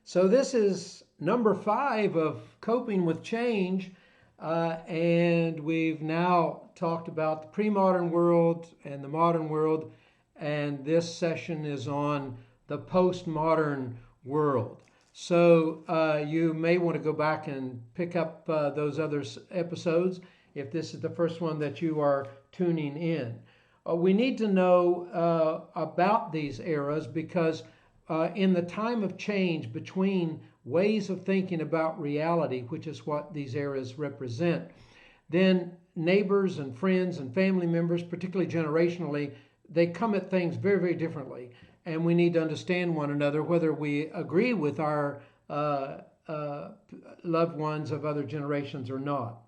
So this is number 5 of coping with change, and we've now talked about the pre-modern world and the modern world, and this session is on the postmodern world. So you may want to go back and pick up those other episodes if this is the first one that you are tuning in. We need to know about these eras because in the time of change between ways of thinking about reality, which is what these eras represent, then neighbors and friends and family members, particularly generationally, they come at things very, very differently. And we need to understand one another, whether we agree with our loved ones of other generations or not.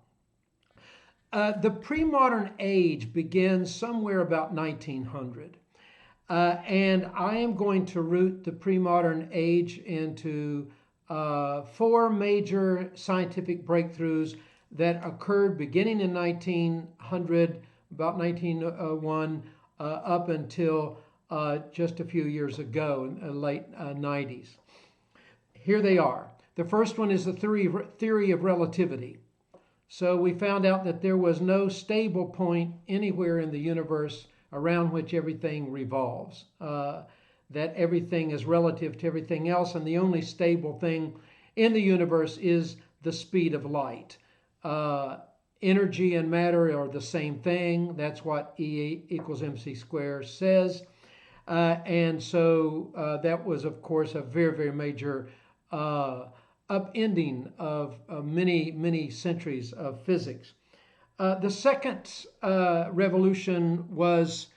The pre-modern age begins somewhere about 1900. And I am going to root the pre-modern age into 4 major scientific breakthroughs that occurred beginning in 1900, about 1901, up until just a few years ago, in the late 90s. Here they are. The first one is the theory of relativity. So we found out that there was no stable point anywhere in the universe around which everything revolves, that everything is relative to everything else, and the only stable thing in the universe is the speed of light. Energy and matter are the same thing. That's what E equals mc squared says. And so that was, of course, a very, very major upending of many, many centuries of physics. The second revolution was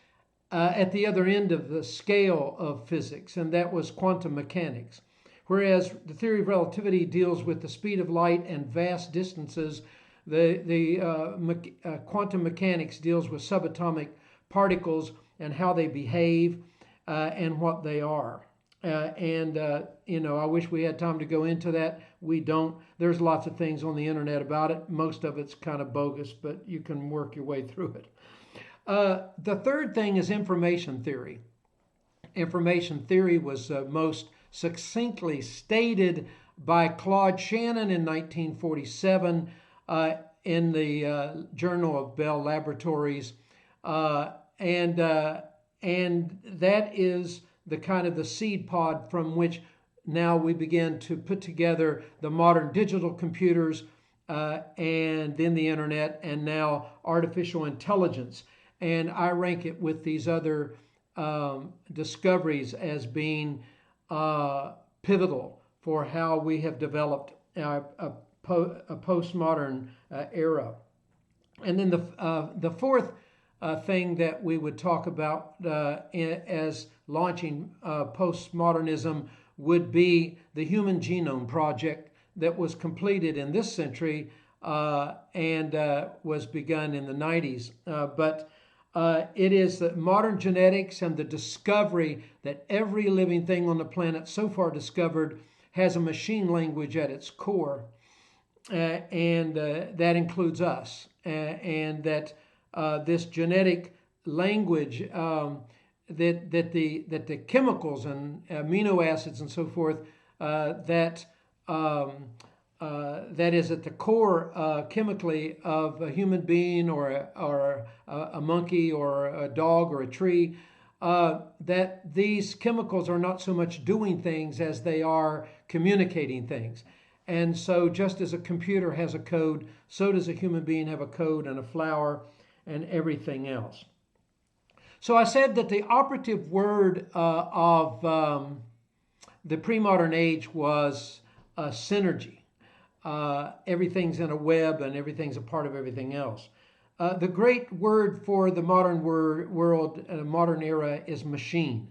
at the other end of the scale of physics, and that was quantum mechanics. Whereas the theory of relativity deals with the speed of light and vast distances, the quantum mechanics deals with subatomic particles and how they behave and what they are. I wish we had time to go into that. We don't. There's lots of things on the internet about it. Most of it's kind of bogus, but you can work your way through it. The third thing is information theory. Information theory was most succinctly stated by Claude Shannon in 1947 in the Journal of Bell Laboratories. And that is the kind of the seed pod from which now we begin to put together the modern digital computers and then the internet and now artificial intelligence. And I rank it with these other discoveries as being pivotal for how we have developed a postmodern era. And then the fourth thing that we would talk about as launching postmodernism would be the Human Genome Project that was completed in this century and was begun in the 90s. But it is the modern genetics and the discovery that every living thing on the planet so far discovered has a machine language at its core, and that includes us, and that this genetic language that the chemicals and amino acids and so forth that is at the core chemically of a human being or a monkey or a dog or a tree, that these chemicals are not so much doing things as they are communicating things. And so just as a computer has a code, so does a human being have a code, and a flower and everything else. So I said that the operative word of the pre-modern age was synergy. Everything's in a web and everything's a part of everything else. The great word for the modern world, modern era, is machine.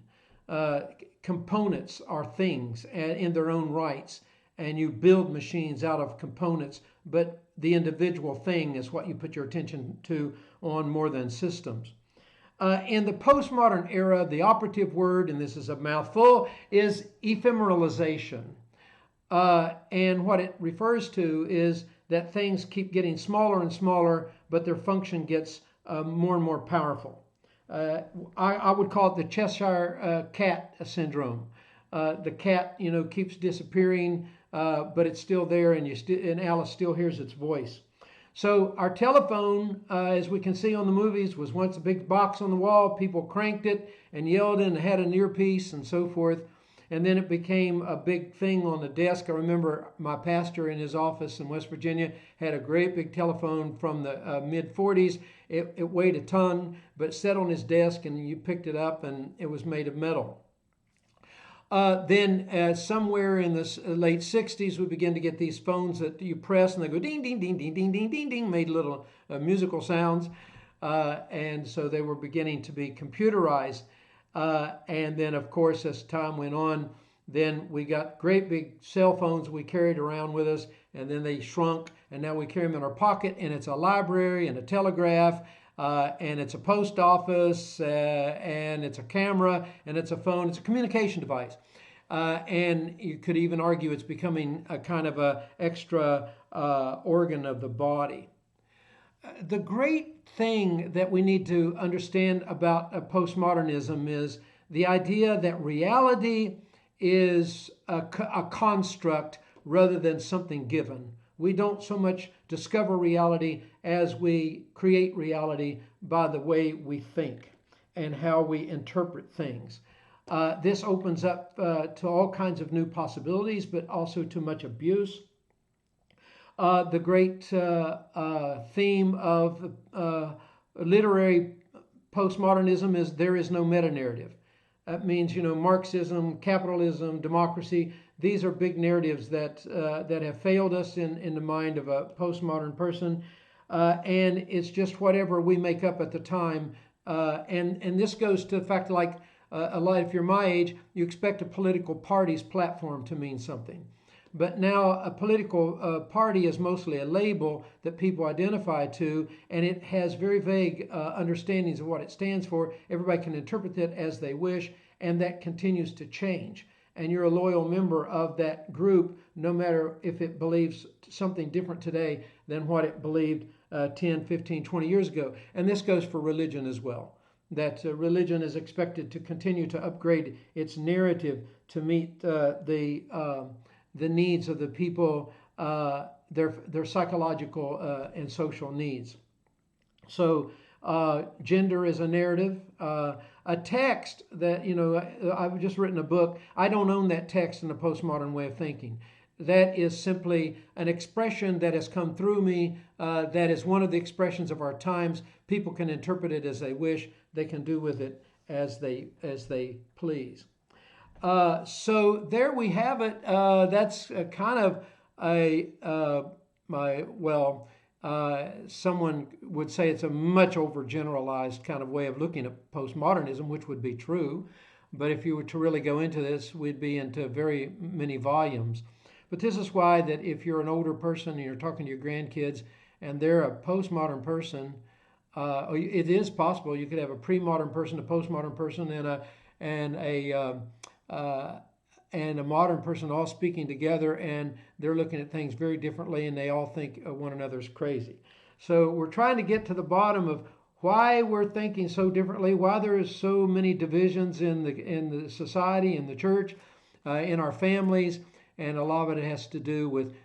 Components are things in their own rights, and you build machines out of components, but the individual thing is what you put your attention to on more than systems. In the postmodern era, the operative word, and this is a mouthful, is ephemeralization. And what it refers to is that things keep getting smaller and smaller, but their function gets more and more powerful. I would call it the Cheshire cat syndrome. The cat, keeps disappearing, but it's still there, and and Alice still hears its voice. So our telephone, as we can see on the movies, was once a big box on the wall. People cranked it and yelled and had an earpiece and so forth. And then it became a big thing on the desk. I remember my pastor in his office in West Virginia had a great big telephone from the mid 40s. It weighed a ton, but it sat on his desk and you picked it up and it was made of metal. Then somewhere in the late 60s, we began to get these phones that you press and they go ding, ding, ding, ding, ding, ding, ding, ding, made little musical sounds. And so they were beginning to be computerized. And then, of course, as time went on, then we got great big cell phones we carried around with us, and then they shrunk, and now we carry them in our pocket, and it's a library and a telegraph, and it's a post office, and it's a camera, and it's a phone. It's a communication device. And you could even argue it's becoming a kind of a extra organ of the body. The great thing that we need to understand about postmodernism is the idea that reality is a construct rather than something given. We don't so much discover reality as we create reality by the way we think and how we interpret things. This opens up to all kinds of new possibilities, but also to much abuse. The great theme of literary postmodernism is there is no meta-narrative. That means, Marxism, capitalism, democracy, these are big narratives that have failed us in the mind of a postmodern person. And it's just whatever we make up at the time. And this goes to the fact like a lot, if you're my age, you expect a political party's platform to mean something. But now a political party is mostly a label that people identify to, and it has very vague understandings of what it stands for. Everybody can interpret it as they wish, and that continues to change. And you're a loyal member of that group, no matter if it believes something different today than what it believed 10, 15, 20 years ago. And this goes for religion as well. That religion is expected to continue to upgrade its narrative to meet the needs of the people, their psychological and social needs. So gender is a narrative. A text that, I've just written a book. I don't own that text in the postmodern way of thinking. That is simply an expression that has come through me. That is one of the expressions of our times. People can interpret it as they wish. They can do with it as they please. So there we have it. That's kind of someone would say it's a much overgeneralized kind of way of looking at postmodernism, which would be true. But if you were to really go into this, we'd be into very many volumes. But this is why that if you're an older person and you're talking to your grandkids and they're a postmodern person, it is possible you could have a pre-modern person, a postmodern person, and a modern person all speaking together, and they're looking at things very differently, and they all think one another's crazy. So we're trying to get to the bottom of why we're thinking so differently, why there is so many divisions in the society, in the church, in our families, and a lot of it has to do with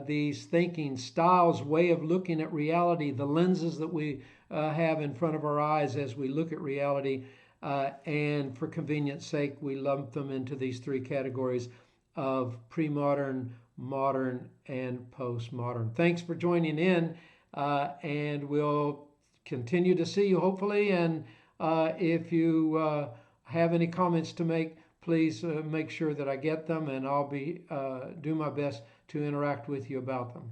these thinking styles, way of looking at reality, the lenses that we have in front of our eyes as we look at reality. And for convenience sake, we lump them into these three categories of pre-modern, modern, and postmodern. Thanks for joining in, and we'll continue to see you hopefully. And if you have any comments to make, please make sure that I get them, and I'll do my best to interact with you about them.